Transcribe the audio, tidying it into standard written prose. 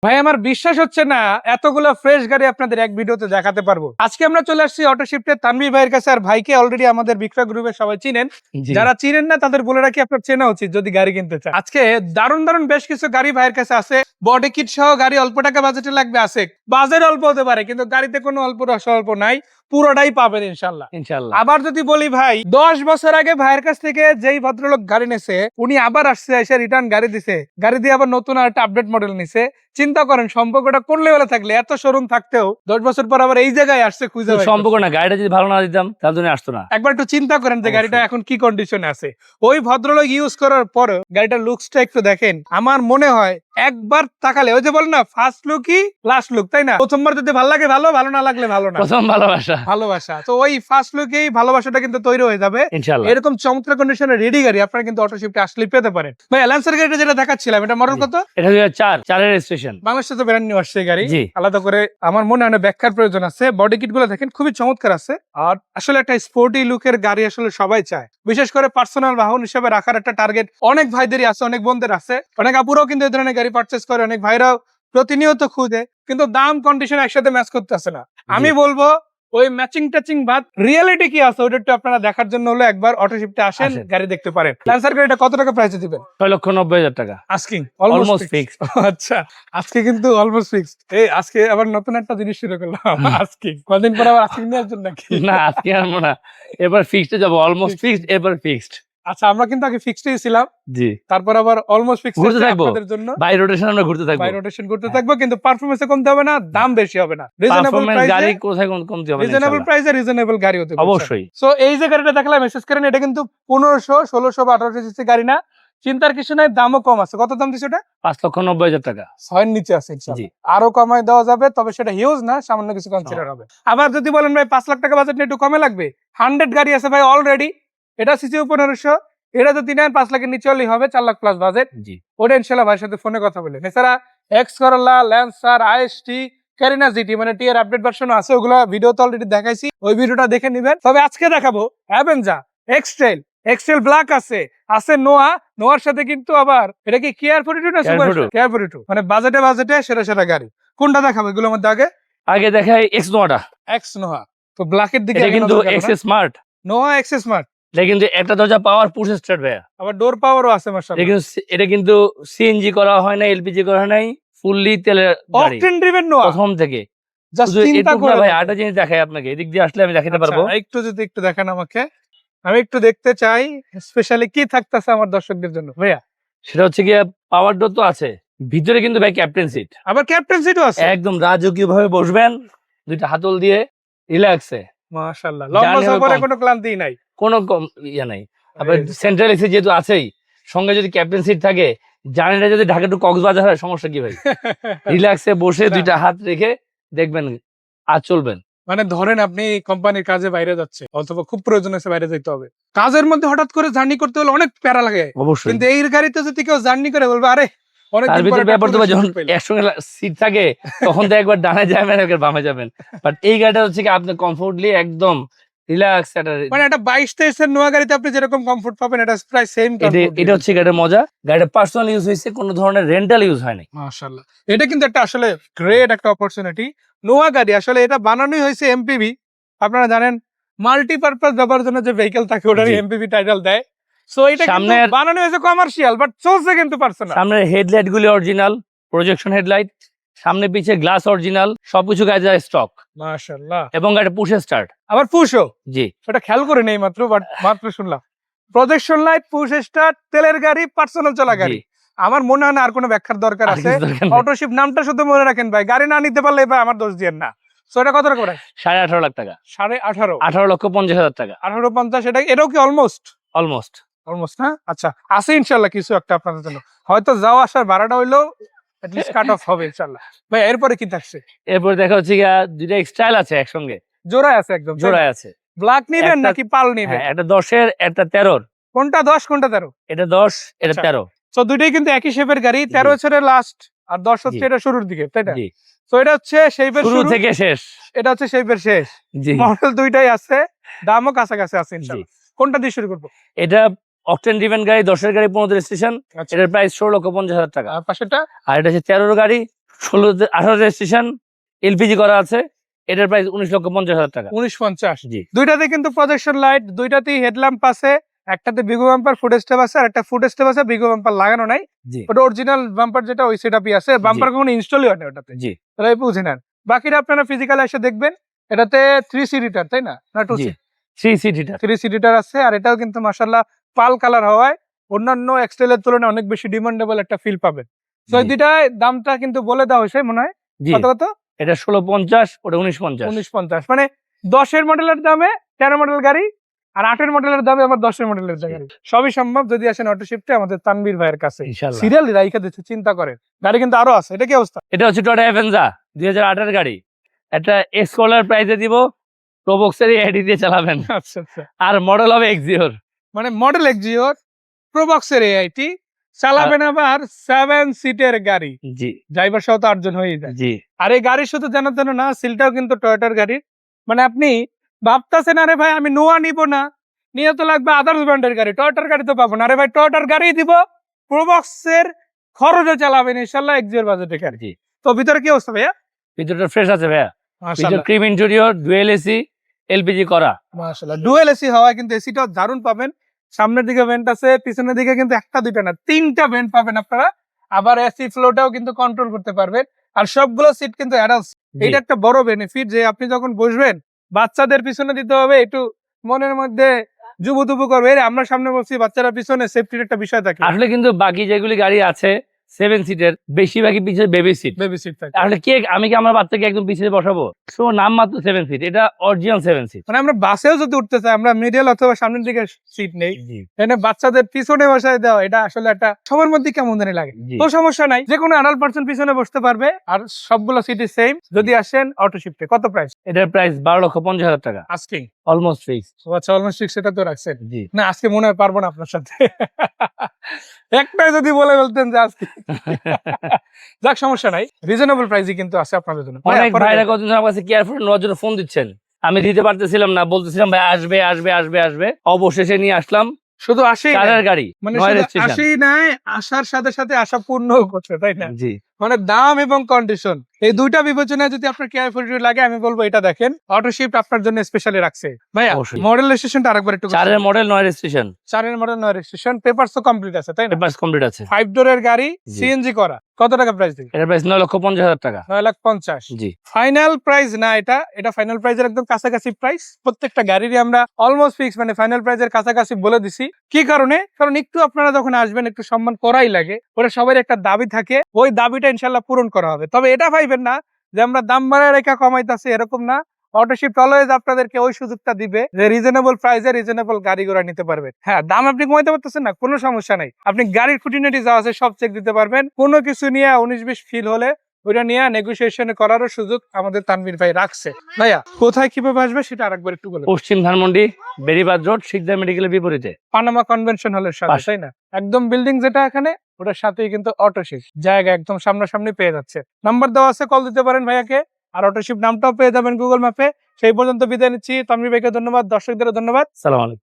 ভাই আমার বিশ্বাস হচ্ছে না এতগুলো ফ্রেশ গাড়ি আপনাদের এক ভিডিওতে দেখাতে পারবো। আজকে আমরা চলে আসছি অটো শিফটের তানভীর ভাইয়ের কাছে। আর ভাইকে অলরেডি আমাদের বিক্রয় গ্রুপের সবাই চিনেন, যারা চিনেন না তাদের বলে রাখি আপনার চেনা উচিত যদি গাড়ি কিনতে চান। আজকে দারুণ দারুণ বেশ কিছু গাড়ি ভাইয়ের কাছে আছে, বডি কিট সহ গাড়ি অল্প টাকা বাজেটে লাগবে আছে, বাজেট অল্প হতে পারে কিন্তু গাড়িতে কোনো অল্প স্বল্প নাই, পুরোটাই পাবেন ইনশাল্লাহ। আবার যদি বলি ভাই 10 বছর আগে ভাইয়ের কাছ থেকে যেই ভদ্রলোক গাড়ি নিছে উনি আবার আসছে, এসে রিটার্ন গাড়ি দিছে, গাড়ি দিয়ে আবার নতুন আর একটা আপডেট মডেল নিছে। চিন্তা করেন সম্পর্কটা কোন লেভেলে থাকলে, এত শোরুম থাকতেও 10 বছর পর আবার এই জায়গায় আসছে খুঁজে। সম্পর্ক না, গাড়িটা যদি ভালো না দিতাম তাহলে তুমি আসতো না। একবার একটু চিন্তা করেন যে গাড়িটা এখন কি কন্ডিশনে আছে। ওই ভদ্রলোক ইউজ করার পর গাড়িটার লুকসটা একটু দেখেন, আমার মনে হয় একবার তাকালে ওই যে বল না ফার্স্ট লুকই লাস্ট লুক, তাই না? প্রথমবার যদি ভালো লাগে ভালো, ভালো না লাগলে ভালো না, প্রথম ভালোবাসা। ভালোবাসা তো ওই ফার্স্ট লুকেই ভালোবাসাটা কিন্তু তৈরি হয়ে যাবে ইনশাআল্লাহ। এরকম চমৎকার কন্ডিশনের রেডি গাড়ি আপনারা কিন্তু অটো শিফটে আসলে পেতে পারেন। ভাই ল্যান্সার গাড়িটা যেটা দেখাচ্ছিলাম এটা মডেল কত? এটা 2004 এর স্টেশন। বাংলাদেশে তো ব্র্যান্ড নিউ আসছে গাড়ি, জি। আলাদা করে আমার মনে হয় না ব্যাখ্যার প্রয়োজন আছে। বডি কিট গুলো দেখেন খুবই চমৎকার আছে। আর আসলে একটা স্পোর্টি লুকের গাড়ি আসলে সবাই চায়, বিশেষ করে পার্সোনাল বাহন হিসেবে রাখার একটা টার্গেট অনেক ভাইদেরই আছে, অনেক বোনদের আছে, অনেক আপুরাও কিন্তু এই ধরনের গাড়ি পারচেস করে, অনেক ভাইরাও প্রতিনিয়ত খুঁজে, কিন্তু দাম কন্ডিশন একসাথে ম্যাচ করতেছে না। আমি বলবো ওই ম্যাচিং টাচিং বাদ রিয়েলিটি কি আছে ওটা একটু আপনারা দেখার জন্য হলো একবার অটো শিফটে আসেন, গাড়ি দেখতে পারেন। ল্যান্সার গাড়িটা কত টাকা প্রাইসে দিবেন? 6,90,000 টাকা আস্কিং, অলমোস্ট ফিক্সড। আচ্ছা আজকে কিন্তু অলমোস্ট ফিক্সড। এই আজকে আবার নতুন একটা জিনিস শুরু করলাম, আস্কিং। কদিন পর আবার আস্কিং নিয়ে আসবেন নাকি? না আজকে আনবো না, এবার ফিক্সডে যাব। অলমোস্ট ফিক্সড, এবার ফিক্সড। আচ্ছা আমরা কিন্তু আগে ফিক্সডই ছিলাম, জি, তারপর আবার অলমোস্ট ফিক্সড ঘুরতে থাকবো আপনাদের জন্য। বাই রোটেশন আমরা ঘুরতে থাকবো, বাই রোটেশন করতে থাকবো, কিন্তু পারফরম্যান্সে কমতে হবে না, দাম বেশি হবে না, রিজনেবল পারফরম্যান্স প্রাইসে। গাড়ি কোথায় কমতে হবে না রিজনেবল ইনশাআল্লাহ। প্রাইসে রিজনেবল গাড়ি হতে হবে অবশ্যই। সো এই যে গাড়িটা দেখালাম মেসেজ করেন, এটা কিন্তু 1500, 1600 বা 1800 সিসি গাড়ি না, চিন্তার কিছু নাই, দামও কম আছে। কত দাম দিছে ওটা? 5,90,000 টাকা। 6 এর নিচে আছে জি। ইনশাআল্লাহ, আরো কমায় দেওয়া যাবে, তবে সেটা হিউজ না, সামান্য কিছু কনসিডার হবে। আবার যদি বলেন ভাই 5 লাখ টাকা বাজেট নিয়ে একটু কমে লাগবে, 100 গাড়ি আছে ভাই অলরেডি, এটা সিসি 1500, এটা যদি নেন 5 লাখের নিচে হলেই হবে, 4 লাখ প্লাস বাজেট। জি, ওটা ইনশাআল্লাহ ভাইয়ের সাথে ফোনে কথা বলেন। এছাড়া X Corolla, Lancer, IST, corona GT মানে টি এর আপডেট ভার্সনও আছে, ওগুলো ভিডিও তো অলরেডি দেখাইছি, ওই ভিডিওটা দেখে নেবেন। তবে আজকে দেখাবো অ্যাভেঞ্জার, এক্সটেল, এক্সটেল ব্ল্যাক আছে, আছে নোয়া, নোয়ার সাথে কিন্তু আবার এটা কি কেয়ার 42 না সুপার কেয়ার 42, মানে বাজেটে সেরা গাড়ি। কোনটা দেখাবো এগুলোর মধ্যে? আগে দেখাই এক্স নোয়াটা। এক্স নোয়া তো ব্ল্যাকের দিকে, এটা কিন্তু এক্স স্মার্ট। নোয়া এক্স স্মার্ট, এটা কিন্তু একটা দরজা পাওয়ার পুশ স্টার্ট ভাইয়া, আবার ডোর পাওয়ারও আছে মাশাআল্লাহ। এটা কিন্তু সিএনজি করা হয় না, এলপিজি করা হয় নাই, ফুললি তেলের গাড়ি, অকটেন ড্রিভেন নোয়া প্রথম থেকে। জাস্ট চিন্তা করে ভাই আরেকটা জিনিস দেখাই আপনাকে, এদিক দিয়ে আসলে আমি দেখাতে পারবো। একটু যদি একটু দেখেন আমাকে, আমি একটু দেখতে চাই স্পেশালি কি থাকতেছে আমার দর্শকদের জন্য ভাইয়া। সেটা হচ্ছে গিয়ে পাওয়ার ডোর তো আছে, ভিতরে কিন্তু ভাই ক্যাপ্টেন সিট, আবার ক্যাপ্টেন সিটও আছে, একদম রাজকীয় ভাবে বসবেন দুইটা হাতল দিয়ে রিল্যাক্সে। মাশাআল্লাহ, লম্বা সফরে কোনো ক্লান্তি নাই, কোনো ইয়া নাই। আবার সেন্ট্রাল এসি যেহেতু আছেই, সঙ্গে যদি ক্যাপ্টেন সিট থাকে, জার্নিটা যদি ঢাকা টু কক্সবাজার হয় সমস্যা কি ভাই? রিল্যাক্সে বসে দুইটা হাত রেখে দেখবেন আর চলবেন। মানে ধরেন আপনি কোম্পানির কাজে বাইরে যাচ্ছে অথবা খুব প্রয়োজন আছে বাইরে যেতে হবে, কাজের মধ্যে হঠাৎ করে জার্নি করতে হলে অনেক প্যারা লাগে, অবশ্যই। কিন্তু এই গাড়িতে যদি কেউ জার্নি করে বলবে আরে তার ভিতরে ব্যাপার তো যখন একসঙ্গে সিট থাকে তখন তো একবার ডানে যাবেন একবার বামে যাবেন, বাট এই গাড়িটা হচ্ছে কি আপনি কমফোর্টলি একদম রিল্যাক্স, মানে একটা 22-23 এর নোয়া গাড়িতে আপনি যেরকম কমফোর্ট পাবেন এটা প্রায় সেম। এটা হচ্ছে গাড়ির মজা, গাড়িটা পার্সোনাল ইউজ হয়েছে, কোনো ধরনের রেন্টাল ইউজ হয় নাই। মাশাআল্লাহ, এটা কিন্তু একটা আসলে গ্রেট একটা অপরচুনিটি। নোয়া গাড়ি আসলে এটা বানানোই হয়েছে এমপিভি, আপনারা জানেন মাল্টিপারপাস ব্যবহারের জন্য যে ভেহিকল থাকে ওটারই এমপিভি টাইটেল দেয়। সো এটা কিন্তু বানানো হয়েছে কমার্শিয়াল, বাট চলছে কিন্তু পার্সোনাল। সামনের হেডলাইট গুলি অরিজিনাল, প্রজেকশন হেডলাইট, সামনে পিছে গ্লাস অরিজিনাল, সবকিছু গাড়ি স্টক মাশাআল্লাহ। এবং গাড়ি পুশ স্টার্ট, আবার পুশও, জি ওটা খেয়াল করে নেই মাত্র, বাট মাত্র শুনলাম প্রজেকশন লাইট, পুশ স্টার্ট, তেলের গাড়ি, পার্সোনাল চলা গাড়ি। আমার মনে হয় না আর কোনো ব্যাখ্যার দরকার আছে, অটোশিপ নামটা শুধু মনে রাখেন ভাই, গাড়ি না নিতে পারলে ভাই আমার দোষ দিয়েন না। সো এটা কত টাকা? 18.5 লাখ টাকা। 18.5, 18,50,000 টাকা। 18.50, এটাও কি অলমোস্ট অলমোস্ট হ্যাঁ। আচ্ছা আছে ইনশাল্লাহ কিছু একটা আপনাদের জন্য, হয়তো যাওয়া আসার ভাড়াটা হইলো এটলিস্ট কাট অফ হবে ইনশাল্লাহ। ভাই এরপরে কি থাকছে? এরপর দেখা হচ্ছে গিয়া দুইটা স্টাইল আছে একসঙ্গে, জোড়ায় আছে, একদম জোড়ায় আছে। ব্ল্যাক নিবেন নাকি পাল নিবেন? একটা 10-এর একটা 13-র। কোনটা 10 কোনটা 13? এটা 10 এটা 13। তো দুইটাই কিন্তু একই শেপের গাড়ি, 13 বছরের লাস্ট আর 10 হচ্ছে এটা শুরুর দিকে, তাই না? তো এটা হচ্ছে শেপের শুরু থেকে শেষ, এটা হচ্ছে শেপের শেষ। মডেল দুইটাই আছে, দামও কাছাকাছি আছে ইনশাআল্লাহ। কোনটা দিয়ে শুরু করব? এটা অকটেন ড্রিভেন গাড়ি, 10-এর গাড়ি, 15 রেজিস্ট্রেশন, এটার প্রাইস 16,50,000 টাকা। আর পাশেরটা? আর এটা হচ্ছে 13-র গাড়ি, 18 রেজিস্ট্রেশন, এলপিজি করা আছে। এটার প্রাইস 19,50,000 টাকা। 1950। জি দুইটাতে কিন্তু প্রজেকশন লাইট, দুইটাতেই হেডল্যাম্প আছে, একটাতে বিগো বাম্পার ফুট স্টেপ আছে, আর একটা ফুট স্টেপ আছে, বিগো বাম্পার লাগানো নাই। জি ওটা অরিজিনাল বাম্পার যেটা ওই সেটআপই আছে, বাম্পার কখনো ইনস্টলই হয় না ওটাতে, জি তাই বুঝে নেন। বাকিটা আপনারা ফিজিক্যালি এসে দেখবেন। এটাতে 3 সিটার, তাই না? না 2 জি সিট? 3 seat seater. 3 সিটার আছে, আর এটাও কিন্তু মাশাআল্লাহ পাল কালার হওয়ায় অন্যান্য এক্সটেলের তুলনায় অনেক বেশি ডিমান্ডেবল একটা ফিল পাবেন। তো এই জি দুইটার দামটা কিন্তু বলে দেওয়া হয়েছে মনে হয়। জি কত কত? এটা 16,50, ওটা 19,50। 1950। মানে 10-এর মডেলের দামে 13 মডেল গাড়ি, আর 8-এর মডেলের দামে আবার 10-এর মডেলের গাড়ি। সবই সম্ভব যদি আসেন অটো শিফটে আমাদের তানভীর ভাইয়ের কাছে। ইনশাআল্লাহ। সিরিয়ালি রাইখা দিচ্ছে, চিন্তা করেন। গাড়ি কিন্তু আরো আছে। এটা কি অবস্থা? এটা হচ্ছে টয়োটা অ্যাভেঞ্জা 2008 এর গাড়ি। একটা এক্সকলার প্রাইসে দিব, প্রোবক্সের এডি দিয়ে চালাবেন। আচ্ছা আচ্ছা। আর মডেল হবে এক্সিওর। মানে মডেল এক্সিওর, প্রোবক্সের এআইটি, চালাবেন আবার 7 সিটের গাড়ি। জি ড্রাইভার সহ তো 8 জন হয়েই যায়। জি আর এই গাড়ি শুধু জানার জন্য না, সিলটাও কিন্তু টয়োটার গাড়ির। মানে আপনি ভাবতেছেন আরে ভাই আমি নোয়া নিব না, নিয়ে তো লাগবে আদার্স ব্র্যান্ডের গাড়ি, টয়োটার গাড়ি তো পাবো না। আরে ভাই টয়োটার গাড়ি দিব, প্রোবক্সের খরচে চালাবেন ইনশাল্লাহ এক্সিওর বাজেটে গাড়ি। জি তো ভিতরে কি অবস্থা ভাইয়া? ভিতরটা ফ্রেশ আছে ভাইয়া। ভিতর মাশাআল্লাহ cream interior, dual AC, LPG করা। মাশাআল্লাহ। ডুয়েল এসি হওয়ায় কিন্তু এসিটাও দারুণ পাবেন। সামনের দিকে ভেন্ট আছে, পিছনের দিকে কিন্তু একটা দুইটা না 3টা ভেন্ট পাবেন আপনারা। আবার এসি ফ্লোটাও কিন্তু কন্ট্রোল করতে পারবেন। আর সবগুলো সিট কিন্তু অ্যাডাল্ট। জি এটা একটা বড় বেনিফিট যে আপনি যখন বসবেন বাচ্চাদের পিছনে দিতে হবে একটু, মনের মধ্যে জুবুদুবু করবে "এরে, আমরা সামনে বসছি বাচ্চারা পিছনে", সেফটির একটা বিষয় থাকে। আসলে কিন্তু বাকি যেগুলি গাড়ি আছে 7 সিটের, বেশিরভাগই পিছিয়ে বেবি সিট। বেবি সিট থাকে। আসলে আমি কি আমার বাচ্চাকে একদম পিছিয়ে বসাবো? সো নাম মাত্র 7 সিট, এটা অরিজিনাল 7 সিট। মানে আমরা বাসেও যদি উঠতে চাই আমরা মিডল অথবা সামনের দিকে সিট নেই, জি এখানে বাচ্চাদের পিছনে বসায় দেওয়া এটা আসলে একটা সবার মধ্যে কেমন জানি লাগে। জি তো সমস্যা নাই, যে কোনো অ্যাডাল্ট পারসন পিছনে বসতে পারবে। আর সবগুলো সিটি সেম। যদি আসেন অটো শিফটে, কত প্রাইস এটার প্রাইস 12,50,000 টাকা, আস্কিং? Almost fix. আচ্ছা, অলমোস্ট ফিক্স, এটা তো রাখছেন। জি না আজকে মনে হয় পারবো না আপনার সাথে। একটাই যদি বলে ফেলতেন যে আজকে। যাক, সমস্যা নাই, রিজনেবল প্রাইসই কিন্তু আছে আপনাদের জন্য। অনেক ভাইরা কতদিন আমার কাছে কেয়ারফুল নেওয়ার জন্য ফোন দিচ্ছেন, আমি দিতে পারতেছিলাম না, বলতেছিলাম ভাই আসবে আসবে আসবে আসবে, অবশেষে নিয়ে আসলাম শুধু আসেই চারের গাড়ি, মানে 9 শুধু রেজিস্ট্রেশন। আসেই নাই, আসার সাথে সাথে আশা পূর্ণ করছে, তাই না? জি মানে দাম এবং কন্ডিশন এই দুইটা বিবেচনায় যদি আপনার কেয়ারফুল লাগে, আমি বলবো এটা দেখেন, অটো শিফট আপনার জন্য স্পেশালি রাখছে। ভাইয়া অবশ্যই। মডেল রেজিস্ট্রেশনটা আরেকবার একটু 4 এর মডেল, 9 রেজিস্ট্রেশন, 4-এর মডেল 9 রেজিস্ট্রেশন, পেপারস তো কমপ্লিট আছে, তাই না? পেপারস কমপ্লিট আছে। 5 ডোরের গাড়ি, জি। সিএনজি করা। কত টাকা প্রাইস দিই? এটার প্রাইস 9,50,000 টাকা। 9,50,000। জি ফাইনাল প্রাইস না, এটা ফাইনাল প্রাইসের একদম কাছাকাছি প্রাইস। প্রত্যেকটা গাড়িরই আমরা অলমোস্ট ফিক্স, মানে ফাইনাল প্রাইসের কাছাকাছি বলে দিছি। কি কারণে? কারণ একটু আপনারা যখন আসবেন একটু সম্মান করাই লাগে, ওরা সবার একটা দাবি থাকে, ওই দাবিটা ইনশাল্লাহ পূরণ করা হবে। তবে এটা ভাইবেন না যে আমরা দাম বাড়ায় রেখা কমাইতেছি, এরকম না। অটো শিফট অলওয়েজ আপনাদেরকে ওই সুযোগটা দিবে যে রিজনেবল প্রাইসে রিজনেবল গাড়ি ঘোড়া নিতে পারবেন। হ্যাঁ, দাম আপনি কমাইতে পারতেছেন না, কোনো সমস্যা নাই, আপনি গাড়ির খুঁটিনাটি যা আছে সব চেক দিতে পারবেন। কোনো কিছু নিয়ে 19-20 ফিল হলে ওইটা নিয়ে নেগোসিয়েশন করারও সুযোগ আমাদের তানভীর ভাই রাখছে। ভাইয়া কোথায় কিভাবে আসবে সেটা আরেকবার একটু বলে। পশ্চিম ধানমন্ডি, বেরিবাদ রোড, শিকদার মেডিকেলের বিপরীতে, পানামা কনভেনশন হলের সাথে, পাশে। তাই না? একদম বিল্ডিং যেটা এখানে, ওটার সাথেই কিন্তু অটো শিফট জায়গা একদম সামনাসামনি পেয়ে যাচ্ছে। নাম্বার দেওয়া আছে, কল দিতে পারেন ভাইয়াকে। আর অটো শিফট নামটাও পেয়ে যাবেন গুগল ম্যাপে। সেই পর্যন্ত বিদায় নিচ্ছি। তানভীর ভাইকে ধন্যবাদ, দর্শকদের ধন্যবাদ। সালাম আলাইকুম।